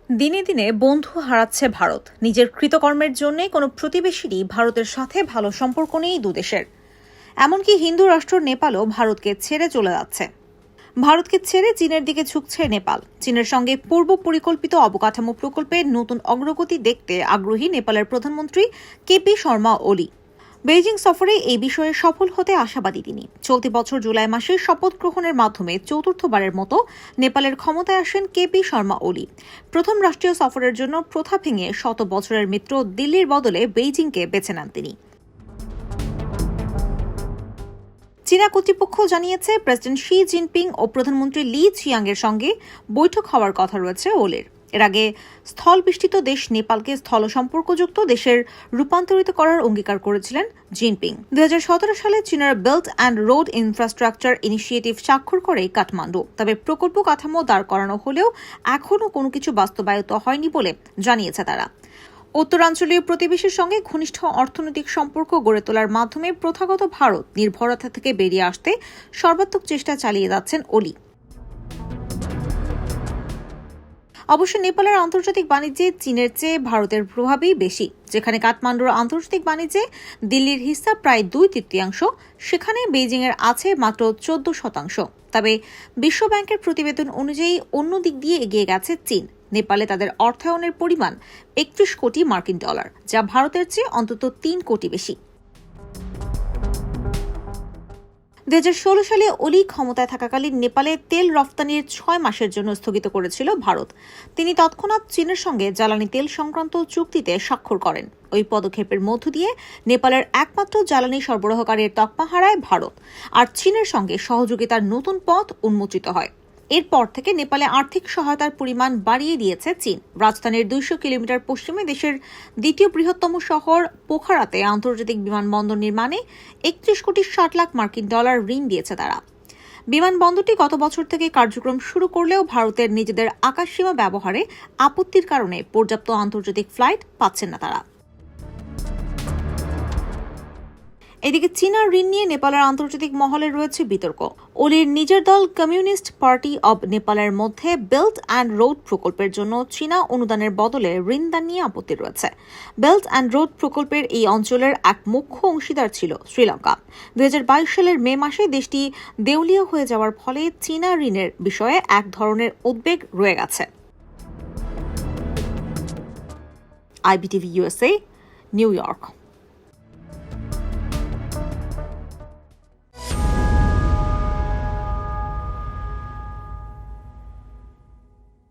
দিনে দিনে বন্ধু হারাচ্ছে ভারত। নিজের কৃতকর্মের জন্য কোনো প্রতিবেশীরই ভারতের সাথে ভালো সম্পর্ক নেই দুদেশের। এমনকি হিন্দু রাষ্ট্র নেপালও ভারতকে ছেড়ে চলে যাচ্ছে। ভারতকে ছেড়ে চীনের দিকে ঝুঁকছে নেপাল। চীনের সঙ্গে পূর্ব পরিকল্পিত অবকাঠামো প্রকল্পে নতুন অগ্রগতি দেখতে আগ্রহী নেপালের প্রধানমন্ত্রী কেপি শর্মা ওলি। বেইজিং সফরে এই বিষয়ে সফল হতে আশাবাদী তিনি। চলতি বছর জুলাই মাসে শপথ গ্রহণের মাধ্যমে চতুর্থবারের মতো নেপালের ক্ষমতায় আসেন কেপি শর্মা ওলি। প্রথম রাষ্ট্রীয় সফরের জন্য প্রথা ভেঙে 100 বছরের মিত্র দিল্লির বদলে বেইজিংকে বেছে নেন তিনি। চীনা কর্তৃপক্ষ জানিয়েছে, প্রেসিডেন্ট শি জিনপিং ও প্রধানমন্ত্রী লি চিয়াংয়ের সঙ্গে বৈঠক হওয়ার কথা রয়েছে ওলির। এর আগে স্থলবেষ্টিত দেশ নেপালকে স্থল সম্পর্কযুক্ত দেশের রূপান্তরিত করার অঙ্গীকার করেছিলেন জিনপিং। 2017 সালে চীনের belt and road infrastructure initiative স্বাক্ষর করে কাঠমান্ডু। তবে প্রকল্প কাঠামো দাঁড় করানো হলেও এখনও কোনো কিছু বাস্তবায়িত হয়নি বলে জানিয়েছে তারা। উত্তরাঞ্চলীয় প্রতিবেশীর সঙ্গে ঘনিষ্ঠ অর্থনৈতিক সম্পর্ক গড়ে তোলার মাধ্যমে প্রথাগত ভারত নির্ভরতা থেকে বেরিয়ে আসতে সর্বাত্মক চেষ্টা চালিয়ে যাচ্ছেন ওলি। অবশ্য নেপালের আন্তর্জাতিক বাণিজ্যে চীনের চেয়ে ভারতের প্রভাবই বেশি। যেখানে কাঠমান্ডুর আন্তর্জাতিক বাণিজ্যে দিল্লির হিস্সা প্রায় 2/3, সেখানে বেইজিংয়ের আছে মাত্র 14%। তবে বিশ্বব্যাংকের প্রতিবেদন অনুযায়ী অন্য দিক দিয়ে এগিয়ে গেছে চীন। নেপালে তাদের অর্থায়নের পরিমাণ 31 কোটি মার্কিন ডলার, যা ভারতের চেয়ে অন্তত 3 কোটি বেশি। 2016 সালে ওলি ক্ষমতায় থাকাকালীন নেপালে তেল রফতানির 6 মাসের জন্য স্থগিত করেছিল ভারত। তিনি তৎক্ষণাৎ চীনের সঙ্গে জ্বালানি তেল সংক্রান্ত চুক্তিতে স্বাক্ষর করেন। ওই পদক্ষেপের মধ্য দিয়ে নেপালের একমাত্র জ্বালানি সরবরাহকারীর তকমা হারায় ভারত, আর চীনের সঙ্গে সহযোগিতার নতুন পথ উন্মোচিত হয়। এরপর থেকে নেপালে আর্থিক সহায়তার পরিমাণ বাড়িয়ে দিয়েছে চীন। রাজধানীর 200 কিলোমিটার পশ্চিমে দেশের দ্বিতীয় বৃহত্তম শহর পোখারাতে আন্তর্জাতিক বিমানবন্দর নির্মাণে 31 কোটি 60 লাখ মার্কিন ডলার ঋণ দিয়েছে তারা। বিমানবন্দরটি গত বছর থেকে কার্যক্রম শুরু করলেও ভারতের নিজেদের আকাশসীমা ব্যবহারে আপত্তির কারণে পর্যাপ্ত আন্তর্জাতিক ফ্লাইট পাচ্ছেন না তারা। এদিকে চীনা ঋণ নিয়ে নেপালের আন্তর্জাতিক মহলে রয়েছে বিতর্ক। ওলির নিজের দল কমিউনিস্ট পার্টি অব নেপালের মধ্যে বেল্ট অ্যান্ড রোড প্রকল্পের জন্য চীনা অনুদানের বদলে ঋণদান নিয়ে আপত্তি রয়েছে। বেল্ট অ্যান্ড রোড প্রকল্পের এই অঞ্চলের এক মুখ্য অংশীদার ছিল শ্রীলঙ্কা। 2022 সালের মে মাসে দেশটি দেউলিয়া হয়ে যাওয়ার ফলে চীনা ঋণের বিষয়ে এক ধরনের উদ্বেগ রয়ে গেছে। IBTV USA, new York.